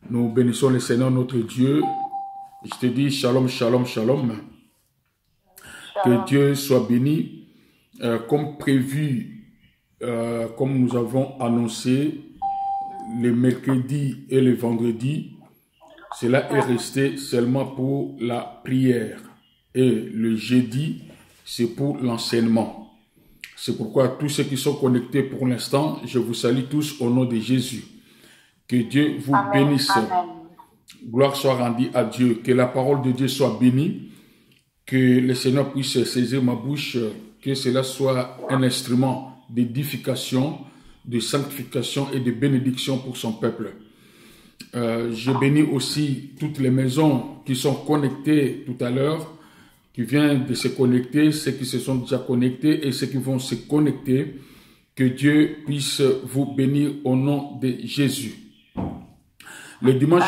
Nous bénissons le Seigneur notre Dieu. Je te dis shalom, shalom, shalom. Que Dieu soit béni. Comme prévu, comme nous avons annoncé, le mercredi et le vendredi, cela est resté seulement pour la prière. Et le jeudi, c'est pour l'enseignement. C'est pourquoi tous ceux qui sont connectés pour l'instant, je vous salue tous au nom de Jésus. Que Dieu vous bénisse. Amen. Gloire soit rendue à Dieu. Que la parole de Dieu soit bénie. Que le Seigneur puisse saisir ma bouche. Que cela soit un instrument d'édification, de sanctification et de bénédiction pour son peuple. Je bénis aussi toutes les maisons qui sont connectées tout à l'heure, qui viennent de se connecter, ceux qui se sont déjà connectés et ceux qui vont se connecter. Que Dieu puisse vous bénir au nom de Jésus. Le dimanche,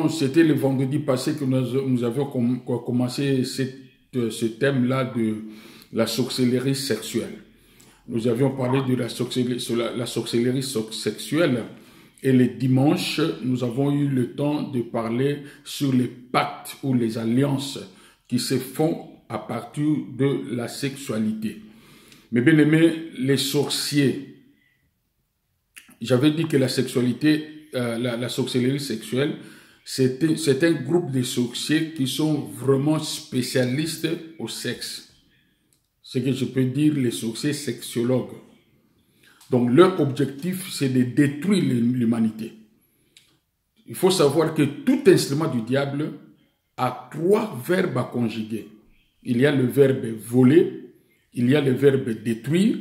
c'était le vendredi passé que nous avions commencé ce thème-là de la sorcellerie sexuelle. Nous avions parlé de la sorcellerie sexuelle et le dimanche, nous avons eu le temps de parler sur les pactes ou les alliances qui se font à partir de la sexualité. Mais bien aimés, les sorciers, j'avais dit que la sexualité, la sorcellerie sexuelle, c'est un groupe de sorciers qui sont vraiment spécialistes au sexe. Ce que je peux dire, les sorciers sexologues. Donc leur objectif, c'est de détruire l'humanité. Il faut savoir que tout instrument du diable a 3 verbes à conjuguer. Il y a le verbe voler, il y a le verbe détruire,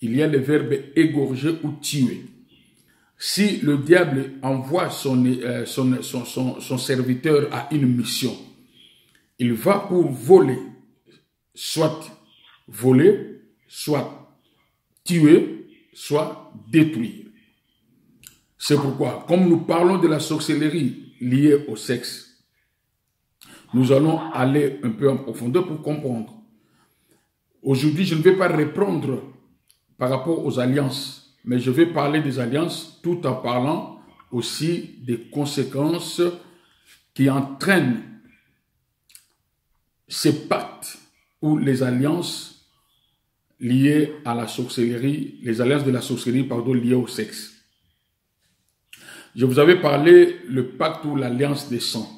il y a le verbe égorger ou tuer. Si le diable envoie son serviteur à une mission, il va pour voler, soit voler, soit tuer, soit détruire. C'est pourquoi, comme nous parlons de la sorcellerie liée au sexe, nous allons aller un peu en profondeur pour comprendre. Aujourd'hui, je ne vais pas répondre par rapport aux alliances, mais je vais parler des alliances tout en parlant aussi des conséquences qui entraînent ces pactes ou les alliances liées à la sorcellerie, les alliances de la sorcellerie, pardon, liées au sexe. Je vous avais parlé le pacte ou l'alliance des sangs.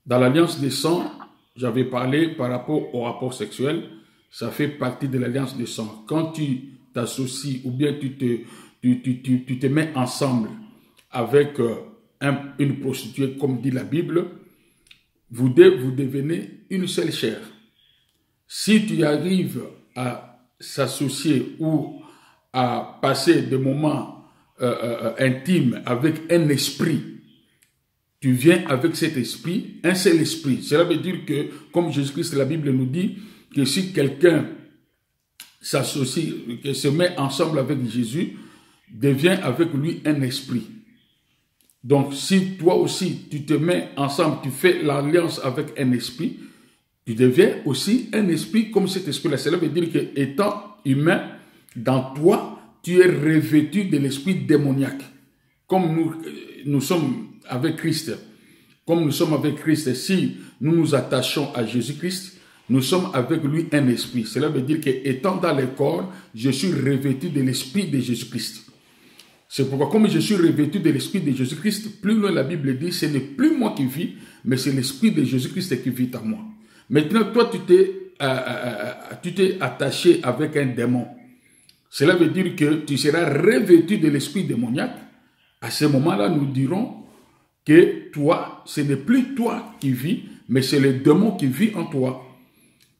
Dans l'alliance des sangs, j'avais parlé par rapport au rapport sexuel, ça fait partie de l'alliance des sangs. Quand tu t'associes ou bien tu te mets ensemble avec une prostituée, comme dit la Bible, vous devenez une seule chair. Si tu arrives à s'associer ou à passer des moments intimes avec un esprit, tu viens avec cet esprit, un seul esprit. Cela veut dire que, comme Jésus-Christ, la Bible nous dit que si quelqu'un s'associe, se met ensemble avec Jésus, devient avec lui un esprit. Donc, si toi aussi, tu te mets ensemble, tu fais l'alliance avec un esprit, tu deviens aussi un esprit comme cet esprit-là. Cela veut dire que, étant humain, dans toi, tu es revêtu de l'esprit démoniaque. Comme nous sommes avec Christ. Comme nous sommes avec Christ, si nous nous attachons à Jésus-Christ, nous sommes avec lui un esprit. Cela veut dire qu'étant dans le corps, je suis revêtu de l'esprit de Jésus-Christ. C'est pourquoi, comme je suis revêtu de l'esprit de Jésus-Christ, plus loin la Bible dit, ce n'est plus moi qui vis, mais c'est l'esprit de Jésus-Christ qui vit en moi. Maintenant, toi, tu t'es attaché avec un démon. Cela veut dire que tu seras revêtu de l'esprit démoniaque. À ce moment-là, nous dirons que toi, ce n'est plus toi qui vis, mais c'est le démon qui vit en toi.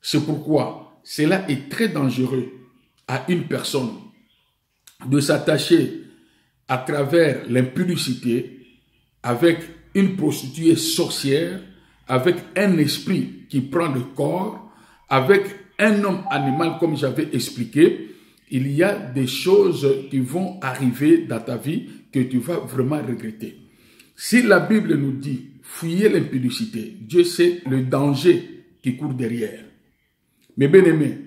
C'est pourquoi cela est très dangereux à une personne de s'attacher à travers l'impudicité avec une prostituée sorcière, avec un esprit qui prend le corps, avec un homme animal comme j'avais expliqué. Il y a des choses qui vont arriver dans ta vie que tu vas vraiment regretter. Si la Bible nous dit fuyez l'impudicité, Dieu sait le danger qui court derrière. Mais bien aimé,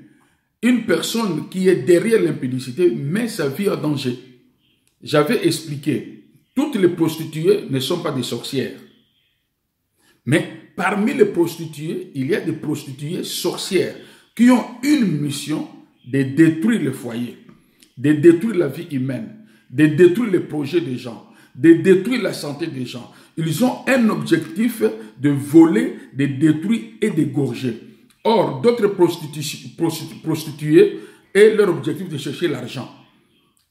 une personne qui est derrière l'impudicité met sa vie en danger. J'avais expliqué toutes les prostituées ne sont pas des sorcières. Mais parmi les prostituées, il y a des prostituées sorcières qui ont une mission de détruire le foyer, de détruire la vie humaine, de détruire les projets des gens, de détruire la santé des gens. Ils ont un objectif de voler, de détruire et d'égorger. Or, d'autres prostituées, et leur objectif de chercher l'argent.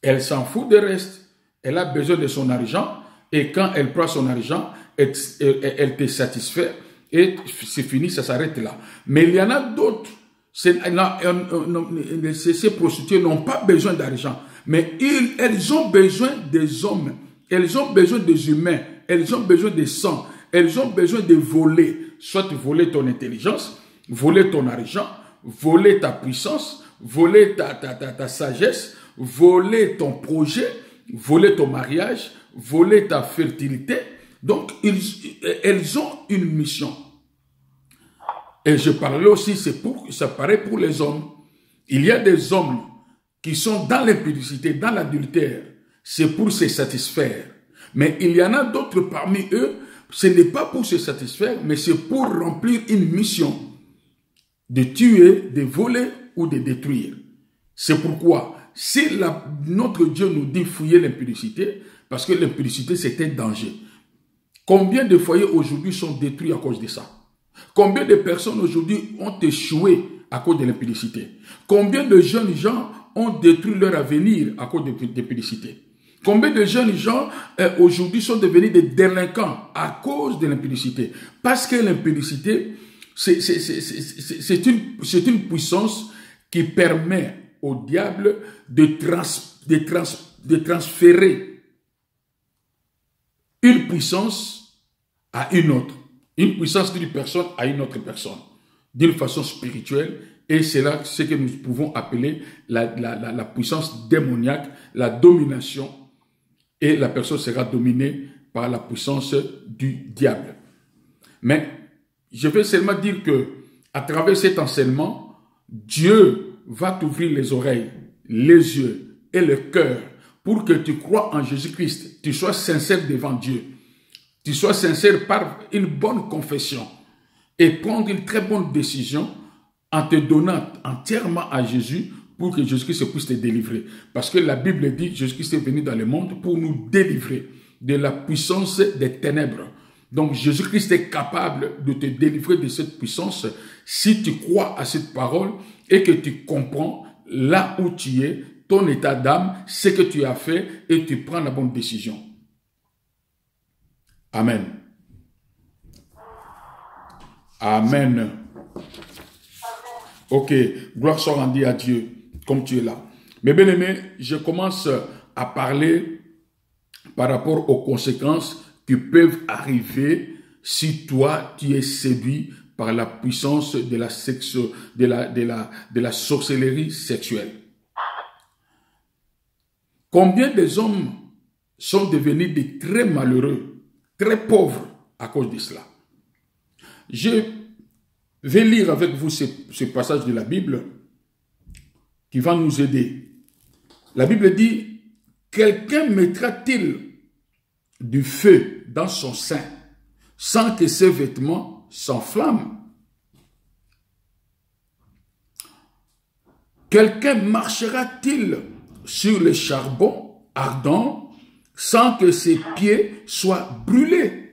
Elle s'en fout du reste. Elle a besoin de son argent et quand elle prend son argent, elle te satisfait et c'est fini, ça s'arrête là. Mais il y en a d'autres. Ces prostituées n'ont pas besoin d'argent, mais elles ont besoin des hommes, elles ont besoin des humains, elles ont besoin de sang, elles ont besoin de voler, soit voler ton intelligence, voler ton argent, voler ta puissance, voler ta sagesse, voler ton projet, voler ton mariage, voler ta fertilité. Donc, elles ont une mission. Et je parlais aussi, ça paraît pour les hommes. Il y a des hommes qui sont dans l'impudicité, dans l'adultère. C'est pour se satisfaire. Mais il y en a d'autres parmi eux, ce n'est pas pour se satisfaire, mais c'est pour remplir une mission. De tuer, de voler ou de détruire. C'est pourquoi, si notre Dieu nous dit fouiller l'impudicité, parce que l'impudicité c'est un danger. Combien de foyers aujourd'hui sont détruits à cause de ça? Combien de personnes aujourd'hui ont échoué à cause de l'impudicité? Combien de jeunes gens ont détruit leur avenir à cause de l'impudicité? Combien de jeunes gens aujourd'hui sont devenus des délinquants à cause de l'impudicité? Parce que l'impudicité, c'est une puissance qui permet au diable de transférer une puissance à une autre. Une puissance d'une personne à une autre personne. D'une façon spirituelle. Et c'est là ce que nous pouvons appeler la puissance démoniaque, la domination. Et la personne sera dominée par la puissance du diable. Mais je vais seulement dire que à travers cet enseignement, Dieu va t'ouvrir les oreilles, les yeux et le cœur pour que tu crois en Jésus-Christ, tu sois sincère devant Dieu, tu sois sincère par une bonne confession et prendre une très bonne décision en te donnant entièrement à Jésus pour que Jésus-Christ puisse te délivrer. Parce que la Bible dit que Jésus-Christ est venu dans le monde pour nous délivrer de la puissance des ténèbres. Donc Jésus-Christ est capable de te délivrer de cette puissance si tu crois à cette parole et que tu comprends là où tu es, ton état d'âme, ce que tu as fait et tu prends la bonne décision. Amen. Amen. Ok, gloire soit rendue à Dieu comme tu es là. Mais bien aimé, je commence à parler par rapport aux conséquences qui peuvent arriver si toi, tu es séduit par la puissance de la sorcellerie sexuelle. Combien des hommes sont devenus des très malheureux, très pauvres à cause de cela? Je vais lire avec vous ce passage de la Bible qui va nous aider. La Bible dit, quelqu'un mettra-t-il du feu dans son sein sans que ses vêtements s'enflamment? Quelqu'un marchera-t-il sur le charbon ardent sans que ses pieds soient brûlés?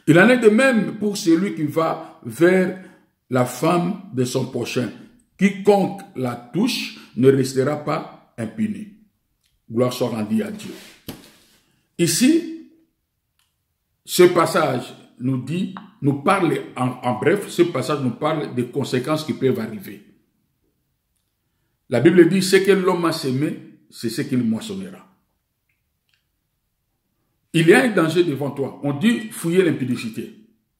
Il en est de même pour celui qui va vers la femme de son prochain. Quiconque la touche ne restera pas impuni. Gloire soit rendue à Dieu. Ici, ce passage nous parle en bref, ce passage nous parle des conséquences qui peuvent arriver. La Bible dit, ce que l'homme a semé, c'est ce qu'il moissonnera. Il y a un danger devant toi. On dit fouiller l'impudicité.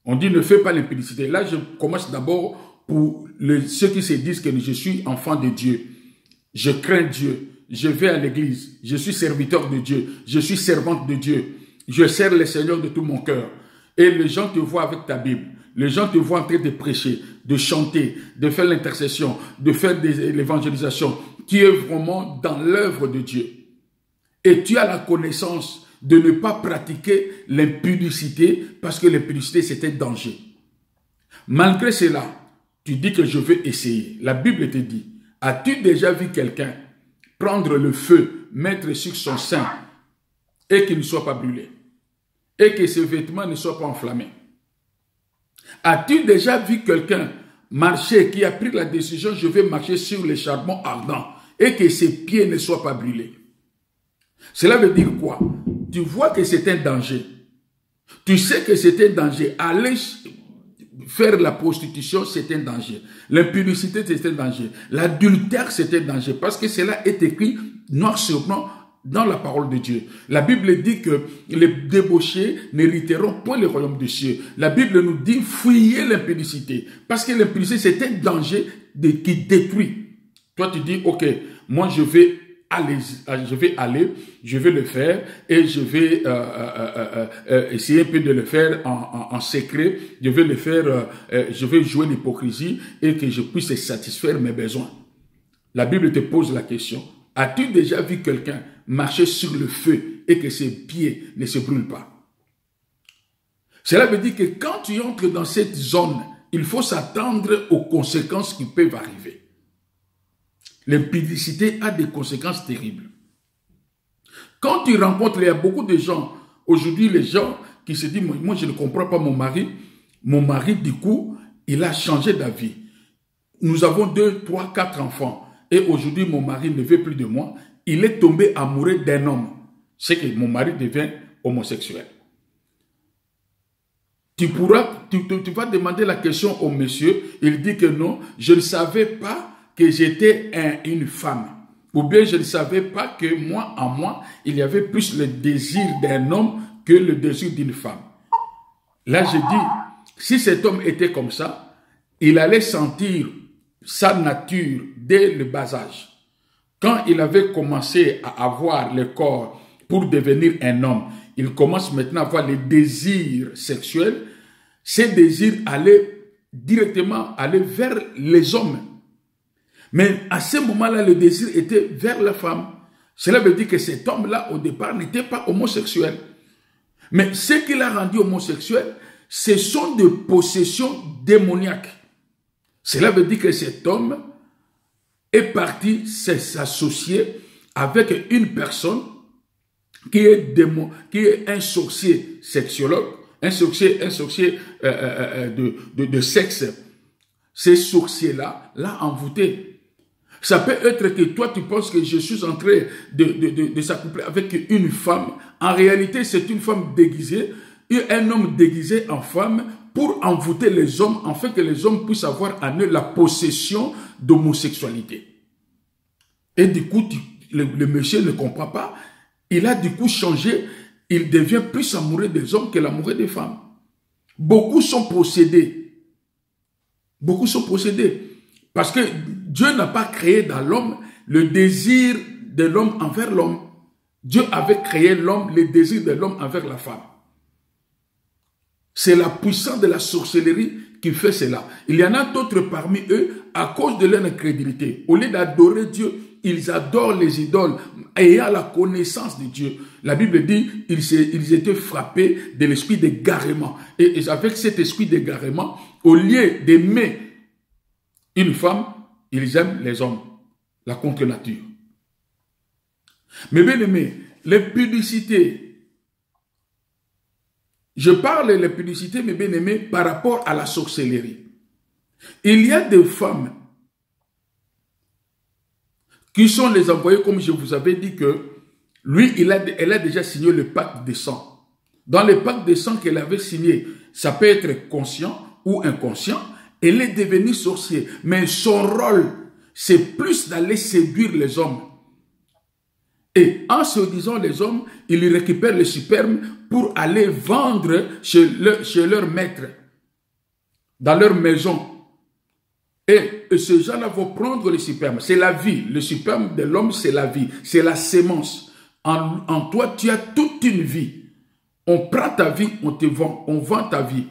On dit ne fais pas l'impudicité. Là, je commence d'abord pour ceux qui se disent que je suis enfant de Dieu. Je crains Dieu. Je vais à l'église. Je suis serviteur de Dieu. Je suis servante de Dieu. Je sers le Seigneur de tout mon cœur. Et les gens te voient avec ta Bible. Les gens te voient en train de prêcher, de chanter, de faire l'intercession, de faire de l'évangélisation, qui est vraiment dans l'œuvre de Dieu. et tu as la connaissance de ne pas pratiquer l'impudicité parce que l'impudicité c'est un danger. Malgré cela, tu dis que je veux essayer. La Bible te dit, as-tu déjà vu quelqu'un prendre le feu, mettre sur son sein et qu'il ne soit pas brûlé et que ses vêtements ne soient pas enflammés? As-tu déjà vu quelqu'un marcher qui a pris la décision, je vais marcher sur les charbons ardents et que ses pieds ne soient pas brûlés? Cela veut dire quoi? Tu vois que c'est un danger. Tu sais que c'est un danger. Aller faire la prostitution, c'est un danger. L'impudicité, c'est un danger. L'adultère, c'est un danger. Parce que cela est écrit noir sur blanc dans la parole de Dieu. La Bible dit que les débauchés n'hériteront point le royaume des cieux. La Bible nous dit fuyez l'impudicité. Parce que l'impudicité, c'est un danger qui détruit. Toi, tu dis, ok, moi je vais aller, je vais le faire et je vais essayer un peu de le faire en secret. Je vais le faire, je vais jouer l'hypocrisie et que je puisse satisfaire mes besoins. La Bible te pose la question. As-tu déjà vu quelqu'un marcher sur le feu et que ses pieds ne se brûlent pas? Cela veut dire que quand tu entres dans cette zone, il faut s'attendre aux conséquences qui peuvent arriver. L'impudicité a des conséquences terribles. Quand tu rencontres, il y a beaucoup de gens, aujourd'hui les gens qui se disent, moi je ne comprends pas mon mari du coup, il a changé d'avis. Nous avons 2, 3, 4 enfants et aujourd'hui mon mari ne veut plus de moi, il est tombé amoureux d'un homme. C'est que mon mari devient homosexuel. Tu vas demander la question au monsieur, il dit que non, je ne savais pas que j'étais une femme. Ou bien je ne savais pas que moi, en moi, il y avait plus le désir d'un homme que le désir d'une femme. Là, je dis, si cet homme était comme ça, il allait sentir sa nature dès le bas âge. Quand il avait commencé à avoir le corps pour devenir un homme, il commence maintenant à avoir les désirs sexuels. Ces désirs allaient directement vers les hommes. Mais à ce moment-là, le désir était vers la femme. Cela veut dire que cet homme-là, au départ, n'était pas homosexuel. Mais ce qui l'a rendu homosexuel, ce sont des possessions démoniaques. Cela veut dire que cet homme est parti s'associer avec une personne qui est un sorcier sexologue, un sorcier de sexe. Ces sorciers-là l'ont envoûté. Ça peut être que toi, tu penses que je suis en train de s'accoupler avec une femme. En réalité, c'est une femme déguisée, et un homme déguisé en femme pour envoûter les hommes, afin que les hommes puissent avoir en eux la possession d'homosexualité. Et du coup, le monsieur ne comprend pas. Il a du coup changé. Il devient plus amoureux des hommes que l'amoureux des femmes. Beaucoup sont possédés. Beaucoup sont possédés. Parce que Dieu n'a pas créé dans l'homme le désir de l'homme envers l'homme. Dieu avait créé l'homme, le désir de l'homme envers la femme. C'est la puissance de la sorcellerie qui fait cela. Il y en a d'autres parmi eux, à cause de leur incrédulité. Au lieu d'adorer Dieu, ils adorent les idoles, ayant la connaissance de Dieu. La Bible dit, ils étaient frappés de l'esprit d'égarement. Et avec cet esprit d'égarement, au lieu d'aimer une femme, ils aiment les hommes, la contre-nature. Mais bien aimé, l'impudicité, je parle de l'impudicité, mais bien aimé, par rapport à la sorcellerie. Il y a des femmes qui sont les envoyées, comme je vous avais dit que lui, elle a déjà signé le pacte de sang. Dans le pacte de sang qu'elle avait signé, ça peut être conscient ou inconscient, elle est devenue sorcière. Mais son rôle, c'est plus d'aller séduire les hommes. Et en se disant les hommes, ils récupèrent le sperme pour aller vendre chez leur maître, dans leur maison. Et ces gens-là vont prendre le sperme. C'est la vie. Le sperme de l'homme, c'est la vie. C'est la sémence. En toi, tu as toute une vie. On prend ta vie, on te vend. On vend ta vie.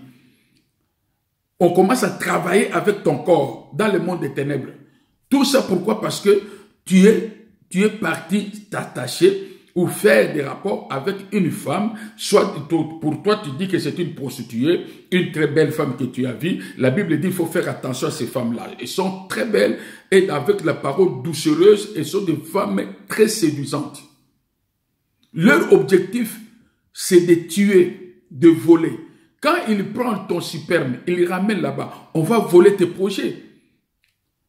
On commence à travailler avec ton corps dans le monde des ténèbres. Tout ça pourquoi? Parce que tu es parti t'attacher ou faire des rapports avec une femme, soit pour toi tu dis que c'est une prostituée, une très belle femme que tu as vue, la Bible dit qu'il faut faire attention à ces femmes-là. Elles sont très belles et avec la parole doucereuse, elles sont des femmes très séduisantes. Leur objectif, c'est de tuer, de voler. Quand il prend ton sperme, il le ramène là-bas, on va voler tes projets.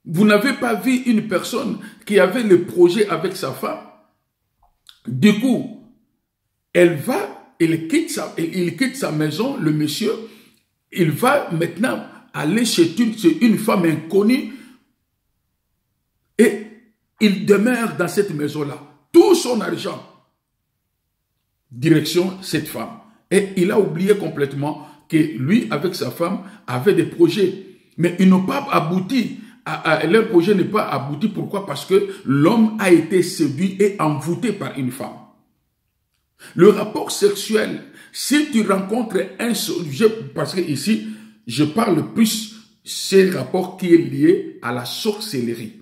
Vous n'avez pas vu une personne qui avait le projet avec sa femme. Du coup, il quitte sa maison, le monsieur, il va maintenant aller chez une femme inconnue et il demeure dans cette maison-là. Tout son argent, direction cette femme. Et il a oublié complètement que lui, avec sa femme, avait des projets. Mais ils n'ont pas abouti. Leur projet n'est pas abouti. Pourquoi? Parce que l'homme a été séduit et envoûté par une femme. Le rapport sexuel, si tu rencontres un sujet, parce que ici, je parle plus ces rapports qui est lié à la sorcellerie.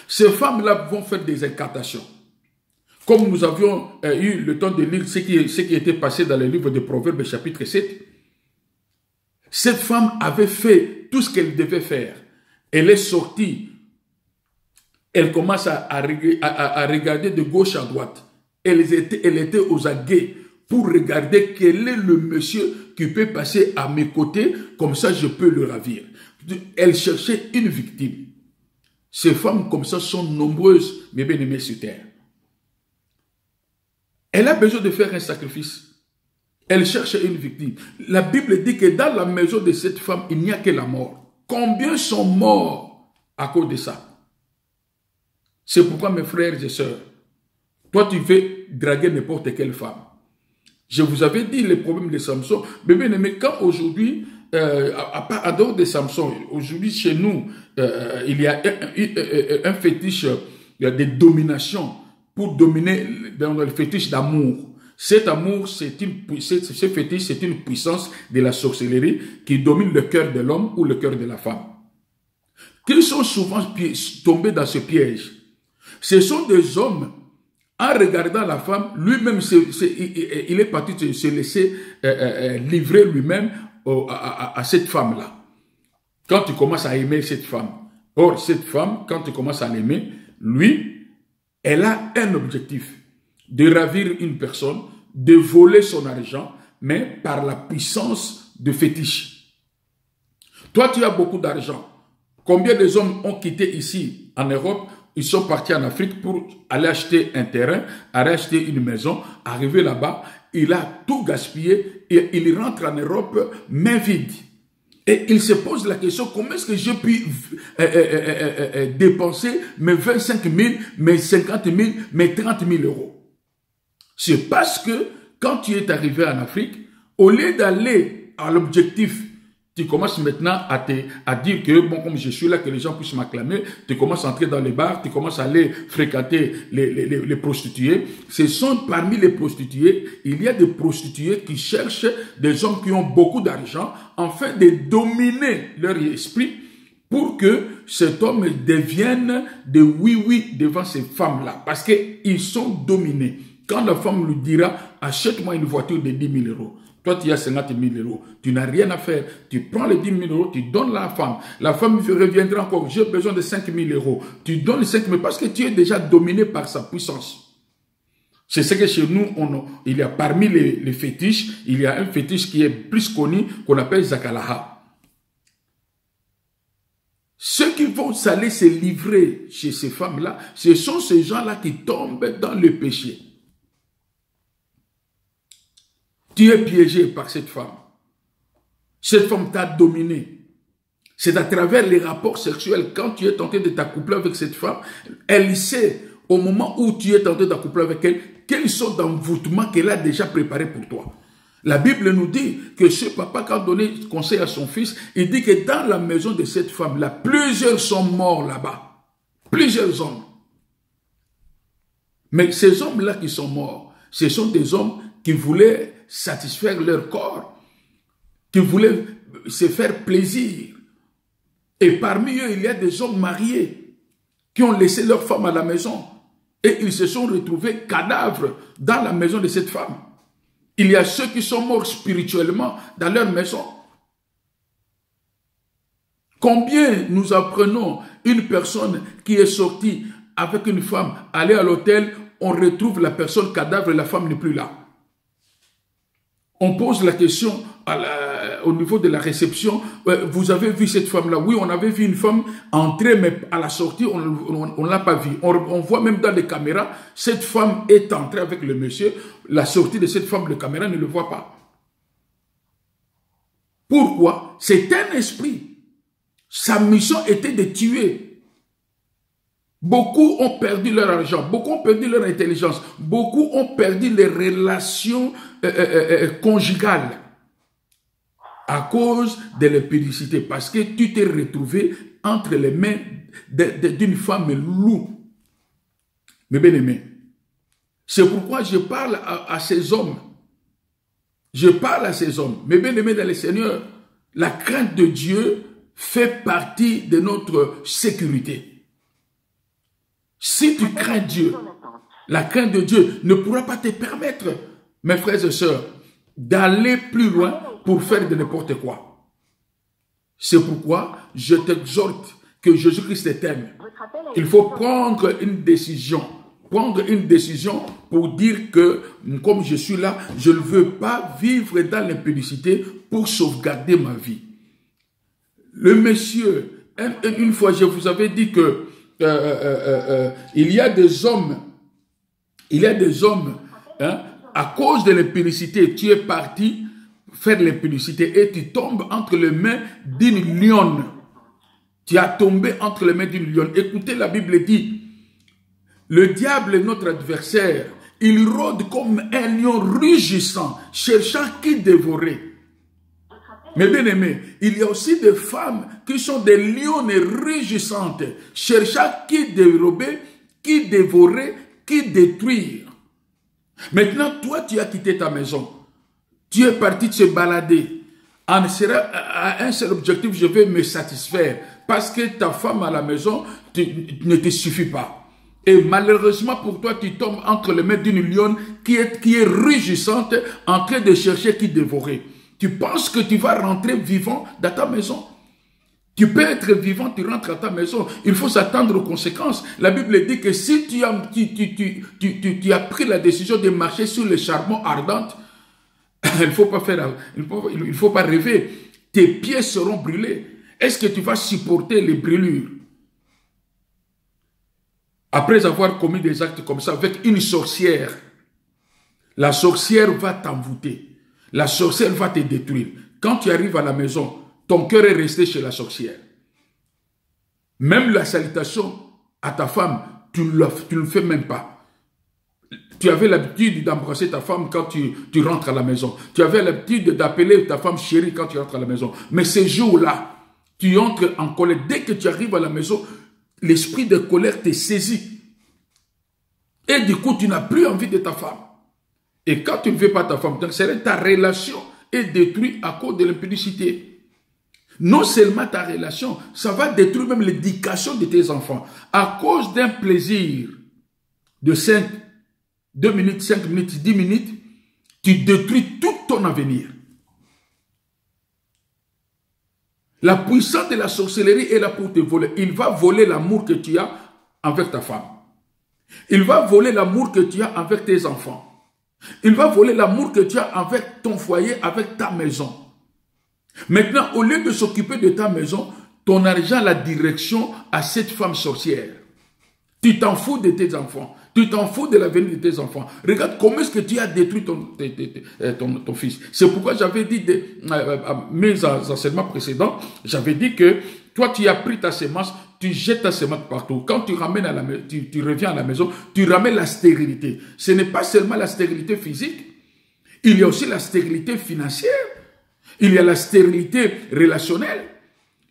Ces femmes-là vont faire des incantations. Comme nous avions eu le temps de lire ce qui était passé dans le livre de Proverbes chapitre 7, cette femme avait fait tout ce qu'elle devait faire. Elle est sortie. Elle commence à regarder de gauche à droite. Elle était aux aguets pour regarder quel est le monsieur qui peut passer à mes côtés, comme ça je peux le ravir. Elle cherchait une victime. Ces femmes comme ça sont nombreuses, mes bien-aimés sur terre. Elle a besoin de faire un sacrifice. Elle cherche une victime. La Bible dit que dans la maison de cette femme, il n'y a que la mort. Combien sont morts à cause de ça? C'est pourquoi, mes frères et sœurs, toi, tu veux draguer n'importe quelle femme. Je vous avais dit les problèmes de Samson. Mais bien aimé, quand aujourd'hui, en dehors de Samson, aujourd'hui chez nous, il y a un fétiche de domination pour dominer dans le fétiche d'amour. Cet amour, ce fétiche, c'est une puissance de la sorcellerie qui domine le cœur de l'homme ou le cœur de la femme. Qu'ils sont souvent tombés dans ce piège. Ce sont des hommes, en regardant la femme, lui-même, il est parti se laisser livrer lui-même à cette femme-là. Quand tu commences à aimer cette femme, or cette femme, quand tu commences à l'aimer, lui, elle a un objectif, de ravir une personne, de voler son argent, mais par la puissance de fétiche. Toi, tu as beaucoup d'argent. Combien de hommes ont quitté ici, en Europe, ils sont partis en Afrique pour aller acheter un terrain, aller acheter une maison, arriver là-bas, il a tout gaspillé et il rentre en Europe main vide. Et il se pose la question, comment est-ce que je puis dépenser mes 25 000, mes 50 000, mes 30 000 euros? C'est parce que quand tu es arrivé en Afrique, au lieu d'aller à l'objectif, tu commences maintenant à dire que, bon, comme je suis là, que les gens puissent m'acclamer, tu commences à entrer dans les bars, tu commences à aller fréquenter les prostituées. Ce sont parmi les prostituées, il y a des prostituées qui cherchent des hommes qui ont beaucoup d'argent, afin de dominer leur esprit pour que cet homme devienne de oui-oui devant ces femmes-là. Parce qu'ils sont dominés. Quand la femme lui dira, achète-moi une voiture de 10 000 euros. Toi, tu as 50 000 euros. Tu n'as rien à faire. Tu prends les 10 000 euros, tu donnes à la femme. La femme reviendra encore. J'ai besoin de 5 000 euros. Tu donnes les 5 000 parce que tu es déjà dominé par sa puissance. C'est ce que chez nous, il y a parmi les fétiches, il y a un fétiche qui est plus connu, qu'on appelle Zakalaha. Ceux qui vont aller se livrer chez ces femmes-là, ce sont ces gens-là qui tombent dans le péché. Tu es piégé par cette femme. Cette femme t'a dominé. C'est à travers les rapports sexuels, quand tu es tenté de t'accoupler avec cette femme, elle sait, au moment où tu es tenté d'accoupler avec elle, quels sont d'envoûtement qu'elle a déjà préparé pour toi. La Bible nous dit que ce papa, quand donné conseil à son fils, il dit que dans la maison de cette femme-là, plusieurs sont morts là-bas. Plusieurs hommes. Mais ces hommes-là qui sont morts, ce sont des hommes qui voulaient satisfaire leur corps, qui voulaient se faire plaisir. Et parmi eux, il y a des hommes mariés qui ont laissé leur femme à la maison. Et ils se sont retrouvés cadavres dans la maison de cette femme. Il y a ceux qui sont morts spirituellement dans leur maison. Combien nous apprenons une personne qui est sortie avec une femme, aller à l'hôtel, on retrouve la personne cadavre et la femme n'est plus là. On pose la question au niveau de la réception, vous avez vu cette femme-là? Oui, on avait vu une femme entrer, mais à la sortie, on ne l'a pas vue. On voit même dans les caméras, cette femme est entrée avec le monsieur, la sortie de cette femme, la caméra ne le voit pas. Pourquoi? C'est un esprit. Sa mission était de tuer. Beaucoup ont perdu leur argent, beaucoup ont perdu leur intelligence, beaucoup ont perdu les relations conjugales à cause de l'impudicité, parce que tu t'es retrouvé entre les mains d'une femme loup. Mes bien-aimés, c'est pourquoi je parle à ces hommes. Je parle à ces hommes. Mes bien-aimés dans le Seigneur, la crainte de Dieu fait partie de notre sécurité. Si tu crains Dieu, la crainte de Dieu ne pourra pas te permettre, mes frères et sœurs, d'aller plus loin pour faire de n'importe quoi. C'est pourquoi je t'exhorte que Jésus-Christ t'aime. Il faut prendre une décision. Prendre une décision pour dire que, comme je suis là, je ne veux pas vivre dans l'impudicité pour sauvegarder ma vie. Le monsieur, une fois, je vous avais dit que il y a des hommes, hein, à cause de l'impudicité, tu es parti faire l'impudicité et tu tombes entre les mains d'une lionne. Tu as tombé entre les mains d'une lionne. Écoutez, la Bible dit, le diable est notre adversaire. Il rôde comme un lion rugissant, cherchant qui dévorer. Mais bien aimés, il y a aussi des femmes qui sont des lionnes rugissantes, cherchant qui dérober, qui dévorer, qui détruire. Maintenant, toi, tu as quitté ta maison. Tu es parti te balader. En sera à un seul objectif, je vais me satisfaire. Parce que ta femme à la maison ne te suffit pas. Et malheureusement pour toi, tu tombes entre les mains d'une lionne qui est rugissante, en train de chercher qui dévorer. Tu penses que tu vas rentrer vivant dans ta maison. Tu peux être vivant, tu rentres à ta maison. Il faut s'attendre aux conséquences. La Bible dit que si tu as pris la décision de marcher sur le charbon ardent, il faut pas rêver. Tes pieds seront brûlés. Est-ce que tu vas supporter les brûlures? Après avoir commis des actes comme ça avec une sorcière, la sorcière va t'envoûter. La sorcière va te détruire. Quand tu arrives à la maison, ton cœur est resté chez la sorcière. Même la salutation à ta femme, tu ne le fais même pas. Tu avais l'habitude d'embrasser ta femme quand tu rentres à la maison. Tu avais l'habitude d'appeler ta femme chérie quand tu rentres à la maison. Mais ces jours-là, tu entres en colère. Dès que tu arrives à la maison, l'esprit de colère te saisit. Et du coup, tu n'as plus envie de ta femme. Et quand tu ne veux pas ta femme, donc ta relation est détruite à cause de l'impudicité. Non seulement ta relation, ça va détruire même l'éducation de tes enfants. À cause d'un plaisir de 2 minutes, 5 minutes, 10 minutes, tu détruis tout ton avenir. La puissance de la sorcellerie est là pour te voler. Il va voler l'amour que tu as avec ta femme. Il va voler l'amour que tu as avec tes enfants. Il va voler l'amour que tu as avec ton foyer, avec ta maison. Maintenant, au lieu de s'occuper de ta maison, ton argent a la direction à cette femme sorcière. Tu t'en fous de tes enfants. Tu t'en fous de l'avenir de tes enfants. Regarde comment est-ce que tu as détruit ton fils. C'est pourquoi j'avais dit à mes enseignements précédents, j'avais dit que toi, tu as pris ta semence, tu jettes ta semence partout. Quand tu ramènes à la maison, tu reviens à la maison, tu ramènes la stérilité. Ce n'est pas seulement la stérilité physique, il y a aussi la stérilité financière, il y a la stérilité relationnelle,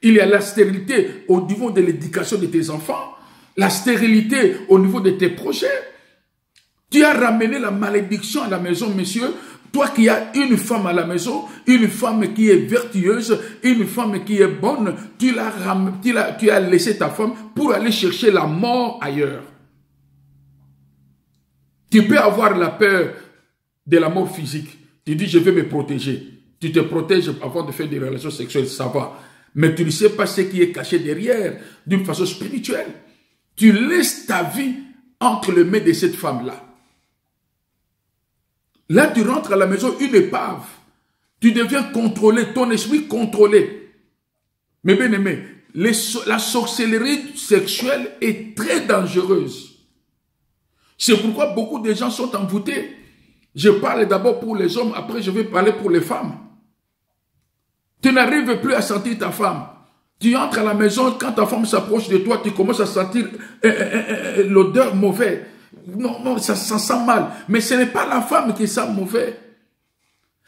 il y a la stérilité au niveau de l'éducation de tes enfants, la stérilité au niveau de tes projets. Tu as ramené la malédiction à la maison, monsieur. Toi qui as une femme à la maison, une femme qui est vertueuse, une femme qui est bonne, tu as laissé ta femme pour aller chercher la mort ailleurs. Tu peux avoir la peur de la mort physique. Tu dis, je vais me protéger. Tu te protèges avant de faire des relations sexuelles, ça va. Mais tu ne sais pas ce qui est caché derrière d'une façon spirituelle. Tu laisses ta vie entre les mains de cette femme-là. Là, tu rentres à la maison, une épave. Tu deviens contrôlé, ton esprit contrôlé. Mais bien aimé, la sorcellerie sexuelle est très dangereuse. C'est pourquoi beaucoup de gens sont envoûtés. Je parle d'abord pour les hommes, après je vais parler pour les femmes. Tu n'arrives plus à sentir ta femme. Tu entres à la maison, quand ta femme s'approche de toi, tu commences à sentir l'odeur mauvaise. Non, ça sent mal. Mais ce n'est pas la femme qui sent mauvais.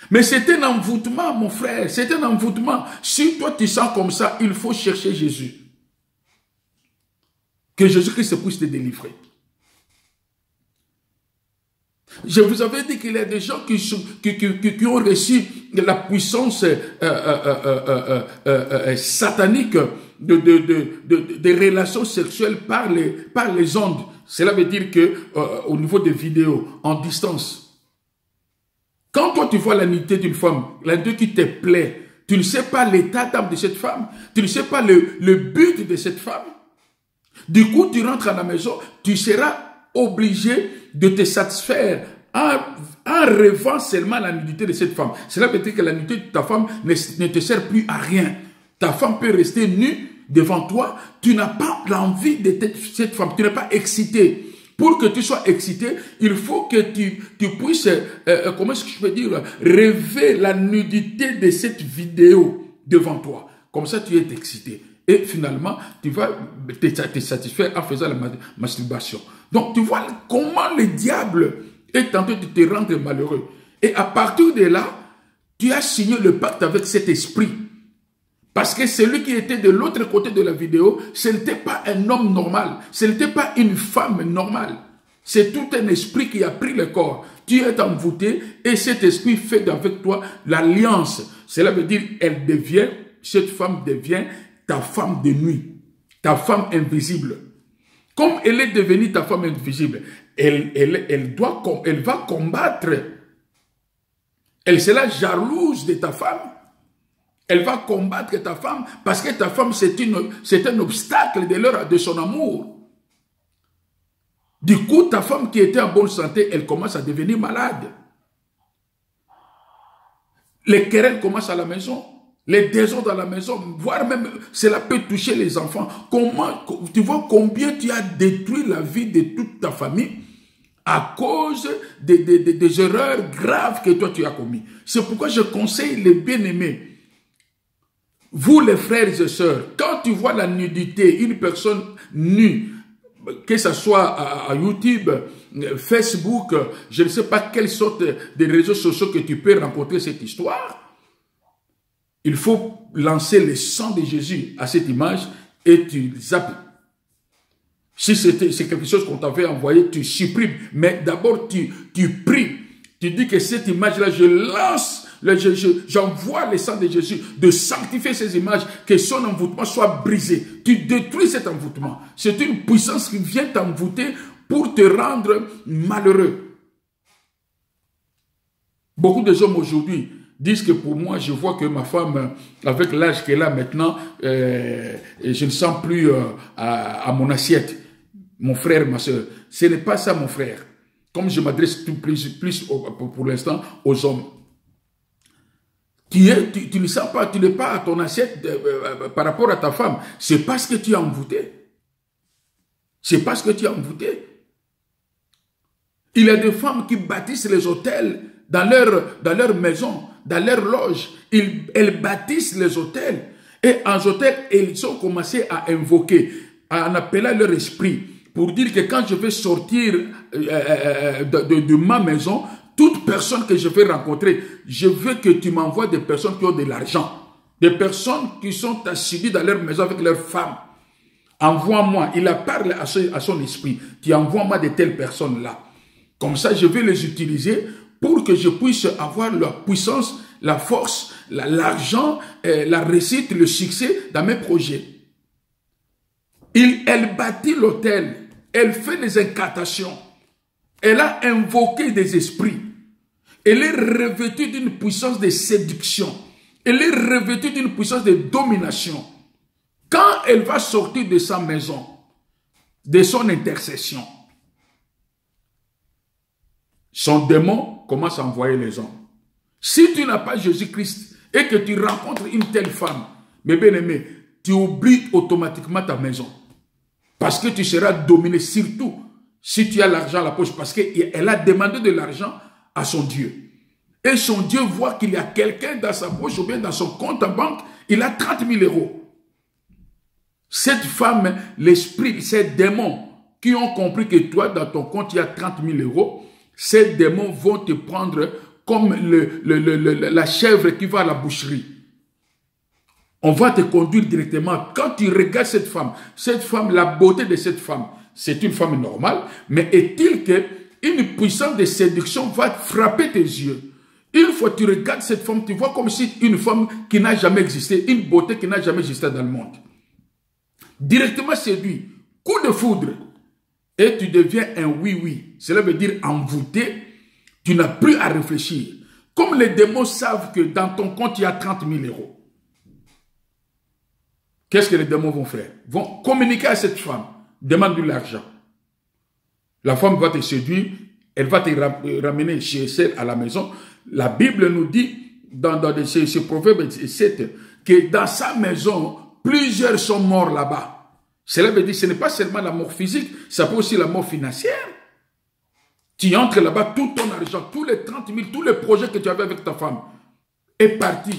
Mais c'est un envoûtement, mon frère. C'est un envoûtement. Si toi tu sens comme ça, il faut chercher Jésus. Que Jésus-Christ puisse te délivrer. Je vous avais dit qu'il y a des gens qui ont reçu la puissance satanique des relations sexuelles par les ondes. Cela veut dire que au niveau des vidéos, en distance, quand toi tu vois la nudité d'une femme, la nudité qui te plaît, tu ne sais pas l'état d'âme de cette femme, tu ne sais pas le but de cette femme. Du coup, tu rentres à la maison, tu seras obligé de te satisfaire en rêvant seulement la nudité de cette femme. Cela veut dire que la nudité de ta femme ne te sert plus à rien. Ta femme peut rester nue devant toi. Tu n'as pas l'envie de cette femme. Tu n'es pas excité. Pour que tu sois excité, il faut que tu puisses, comment est-ce que je peux dire, rêver la nudité de cette vidéo devant toi. Comme ça, tu es excité. Et finalement, tu vas te satisfaire en faisant la masturbation. Donc, tu vois comment le diable est en train de te rendre malheureux. Et à partir de là, tu as signé le pacte avec cet esprit. Parce que celui qui était de l'autre côté de la vidéo, ce n'était pas un homme normal. Ce n'était pas une femme normale. C'est tout un esprit qui a pris le corps. Tu es envoûté et cet esprit fait avec toi l'alliance. Cela veut dire cette femme devient ta femme de nuit, ta femme invisible. Comme elle est devenue ta femme invisible, elle va combattre. Elle sera jalouse de ta femme. Elle va combattre ta femme parce que ta femme, c'est un obstacle de son amour. Du coup, ta femme qui était en bonne santé, elle commence à devenir malade. Les querelles commencent à la maison. Les désordres à la maison, voire même cela peut toucher les enfants. Tu vois combien tu as détruit la vie de toute ta famille à cause des erreurs graves que toi tu as commises. C'est pourquoi je conseille les bien-aimés, vous les frères et sœurs, quand tu vois la nudité, une personne nue, que ce soit à YouTube, Facebook, je ne sais pas quelle sorte de réseaux sociaux que tu peux rencontrer cette histoire, il faut lancer le sang de Jésus à cette image et tu zappes. Si c'est quelque chose qu'on t'avait envoyé, tu supprimes. Mais d'abord, tu pries. Tu dis que cette image-là, je lance, j'envoie le sang de Jésus de sanctifier ces images, que son envoûtement soit brisé. Tu détruis cet envoûtement. C'est une puissance qui vient t'envoûter pour te rendre malheureux. Beaucoup de hommes aujourd'hui disent que pour moi, je vois que ma femme, avec l'âge qu'elle a maintenant, je ne sens plus à mon assiette. Mon frère, ma soeur, ce n'est pas ça mon frère. Comme je m'adresse plus pour l'instant aux hommes. Tu ne sens pas, tu n'es pas à ton assiette par rapport à ta femme. C'est parce que tu es envoûté. C'est parce que tu es envoûté. Il y a des femmes qui bâtissent les hôtels dans leur maison, dans leur loge. Elles bâtissent les hôtels. Et en hôtel, ils ont commencé à invoquer, en appelant leur esprit, pour dire que quand je vais sortir de ma maison, toute personne que je vais rencontrer, je veux que tu m'envoies des personnes qui ont de l'argent. Des personnes qui sont assidues dans leur maison avec leurs femmes. Envoie-moi. Il a parlé à son esprit. Tu envoies-moi de telles personnes-là. Comme ça, je vais les utiliser pour que je puisse avoir la puissance, la force, l'argent, la réussite, le succès dans mes projets. Elle bâtit l'hôtel. Elle fait des incantations. Elle a invoqué des esprits. Elle est revêtue d'une puissance de séduction. Elle est revêtue d'une puissance de domination. Quand elle va sortir de sa maison, de son intercession, son démon commence à envoyer les hommes. Si tu n'as pas Jésus-Christ et que tu rencontres une telle femme, mes bien-aimés, tu oublies automatiquement ta maison. Parce que tu seras dominé, surtout si tu as l'argent à la poche, parce qu'elle a demandé de l'argent à son Dieu. Et son Dieu voit qu'il y a quelqu'un dans sa poche ou bien dans son compte en banque, il a 30 000 euros. Cette femme, l'esprit, ces démons qui ont compris que toi, dans ton compte, il y a 30 000 euros, ces démons vont te prendre comme la chèvre qui va à la boucherie. On va te conduire directement. Quand tu regardes cette femme, la beauté de cette femme, c'est une femme normale, mais est-il qu'une puissance de séduction va frapper tes yeux? Une fois que tu regardes cette femme, tu vois comme si une femme qui n'a jamais existé, une beauté qui n'a jamais existé dans le monde. Directement séduit, coup de foudre, et tu deviens un oui-oui. Cela veut dire envoûté, tu n'as plus à réfléchir. Comme les démons savent que dans ton compte, il y a 30 000 euros. Qu'est-ce que les démons vont faire? Ils vont communiquer à cette femme, demande de l'argent. La femme va te séduire, elle va te ramener chez elle à la maison. La Bible nous dit, dans ce proverbe 7, que dans sa maison, plusieurs sont morts là-bas. Cela veut dire que ce n'est pas seulement la mort physique, ça peut aussi la mort financière. Tu entres là-bas, tout ton argent, tous les 30 000, tous les projets que tu avais avec ta femme, est parti,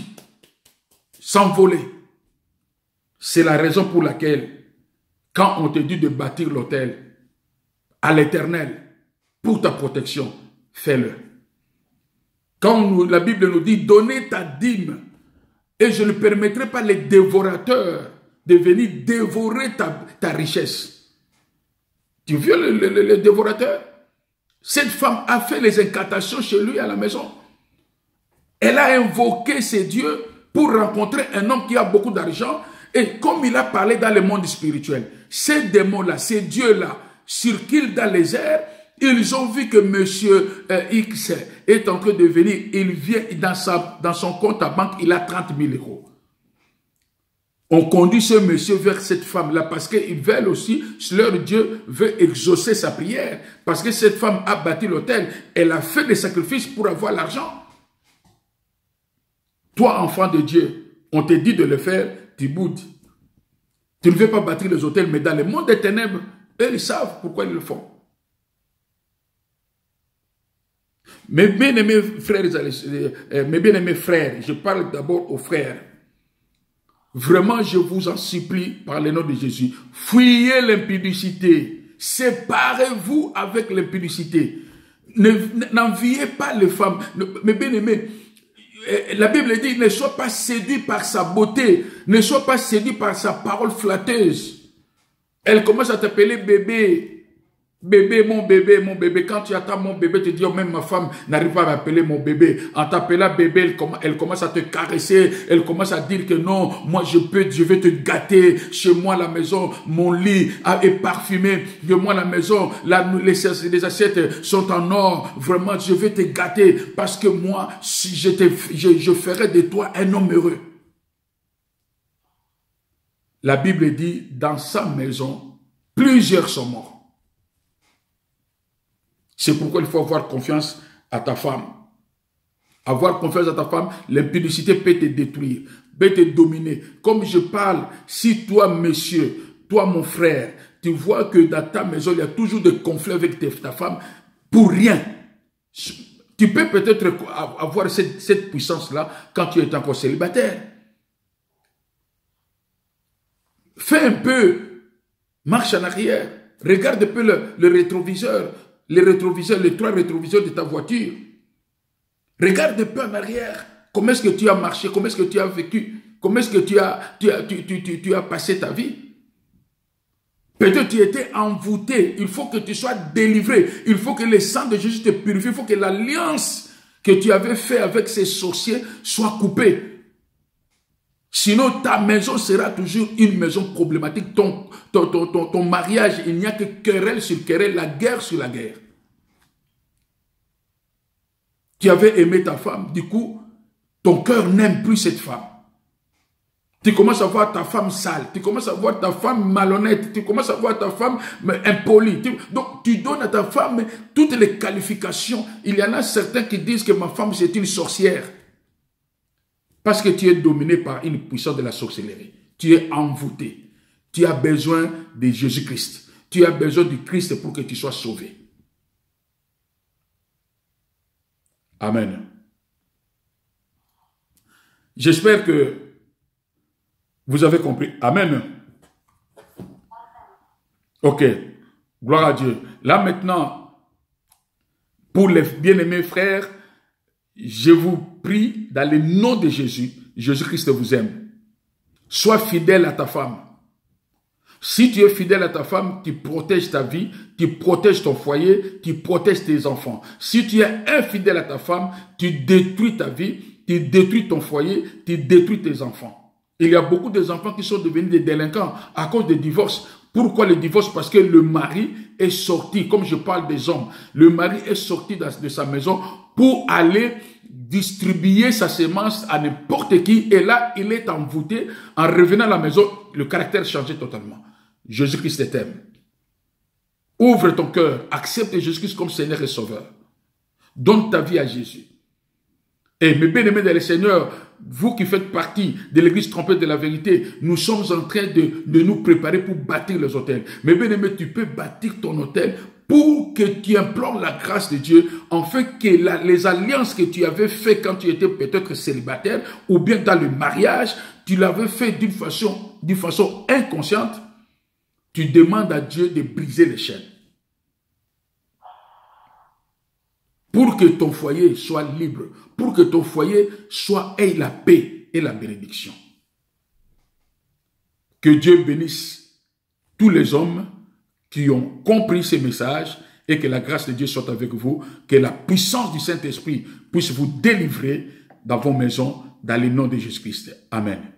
s'envoler. C'est la raison pour laquelle, quand on te dit de bâtir l'autel à l'Éternel pour ta protection, fais-le. Quand la Bible nous dit, donnez ta dîme, et je ne permettrai pas les dévorateurs de venir dévorer ta richesse. Tu vois le dévorateur? Cette femme a fait les incantations chez lui à la maison. Elle a invoqué ses dieux pour rencontrer un homme qui a beaucoup d'argent. Et comme il a parlé dans le monde spirituel, ces démons-là, ces dieux-là, circulent dans les airs. Ils ont vu que monsieur X est en train de venir. Il vient dans son compte à banque, il a 30 000 euros. On conduit ce monsieur vers cette femme-là parce qu'ils veulent aussi, leur Dieu veut exaucer sa prière. Parce que cette femme a bâti l'autel, elle a fait des sacrifices pour avoir l'argent. Toi, enfant de Dieu, on te dit de le faire, tu boudes. Tu ne veux pas bâtir les autels, mais dans le monde des ténèbres, eux, ils savent pourquoi ils le font. Mes bien-aimés frères, je parle d'abord aux frères. Vraiment, je vous en supplie, par le nom de Jésus, fuyez l'impudicité, séparez-vous avec l'impudicité. N'enviez pas les femmes. Mes bien-aimés, la Bible dit, ne sois pas séduit par sa beauté, ne sois pas séduit par sa parole flatteuse. Elle commence à t'appeler bébé. Bébé, mon bébé, mon bébé. Quand tu attends mon bébé, tu dis, oh, même ma femme n'arrive pas à m'appeler mon bébé. En t'appelant bébé, elle commence à te caresser. Elle commence à dire que non, moi je vais te gâter. Chez moi, la maison, mon lit est parfumé. De moi, la maison, les assiettes sont en or. Vraiment, je vais te gâter. Parce que moi, si je ferai de toi un homme heureux. La Bible dit, dans sa maison, plusieurs sont morts. C'est pourquoi il faut avoir confiance à ta femme. Avoir confiance à ta femme, l'impudicité peut te détruire, peut te dominer. Comme je parle, si toi, monsieur, toi, mon frère, tu vois que dans ta maison, il y a toujours des conflits avec ta femme, pour rien. Tu peux peut-être avoir cette puissance-là quand tu es encore célibataire. Fais un peu, marche en arrière, regarde un peu le rétroviseur, les trois rétroviseurs de ta voiture. Regarde un peu en arrière. Comment est-ce que tu as marché? Comment est-ce que tu as vécu? Comment est-ce que tu as passé ta vie? Peut-être tu étais envoûté. Il faut que tu sois délivré. Il faut que le sang de Jésus te purifie. Il faut que l'alliance que tu avais faite avec ces sorciers soit coupée. Sinon, ta maison sera toujours une maison problématique. Ton mariage, il n'y a que querelle sur querelle, la guerre sur la guerre. Tu avais aimé ta femme, du coup, ton cœur n'aime plus cette femme. Tu commences à voir ta femme sale, tu commences à voir ta femme malhonnête, tu commences à voir ta femme impolie. Donc, tu donnes à ta femme toutes les qualifications. Il y en a certains qui disent que ma femme, c'est une sorcière. Parce que tu es dominé par une puissance de la sorcellerie. Tu es envoûté. Tu as besoin de Jésus-Christ. Tu as besoin du Christ pour que tu sois sauvé. Amen. J'espère que vous avez compris. Amen. Ok. Gloire à Dieu. Là maintenant, pour les bien-aimés frères, je vous prie dans le nom de Jésus. Jésus-Christ vous aime. Sois fidèle à ta femme. Si tu es fidèle à ta femme, tu protèges ta vie, tu protèges ton foyer, tu protèges tes enfants. Si tu es infidèle à ta femme, tu détruis ta vie, tu détruis ton foyer, tu détruis tes enfants. Il y a beaucoup d'enfants qui sont devenus des délinquants à cause des divorces. Pourquoi le divorce? Parce que le mari est sorti, comme je parle des hommes, le mari est sorti de sa maison pour aller distribuer sa semence à n'importe qui. Et là, il est envoûté. En revenant à la maison, le caractère changeait totalement. Jésus-Christ t'aime. Ouvre ton cœur. Accepte Jésus-Christ comme Seigneur et Sauveur. Donne ta vie à Jésus. Et mes bien-aimés dans le Seigneur, vous qui faites partie de l'église trompée de la vérité, nous sommes en train de nous préparer pour bâtir les hôtels. Mes bien-aimés, tu peux bâtir ton hôtel pour que tu implores la grâce de Dieu, en fait que les alliances que tu avais faites quand tu étais peut-être célibataire, ou bien dans le mariage, tu l'avais fait d'une façon inconsciente, tu demandes à Dieu de briser les chaînes. Pour que ton foyer soit libre, pour que ton foyer ait la paix et la bénédiction. Que Dieu bénisse tous les hommes qui ont compris ces messages et que la grâce de Dieu soit avec vous, que la puissance du Saint-Esprit puisse vous délivrer dans vos maisons, dans le nom de Jésus-Christ. Amen.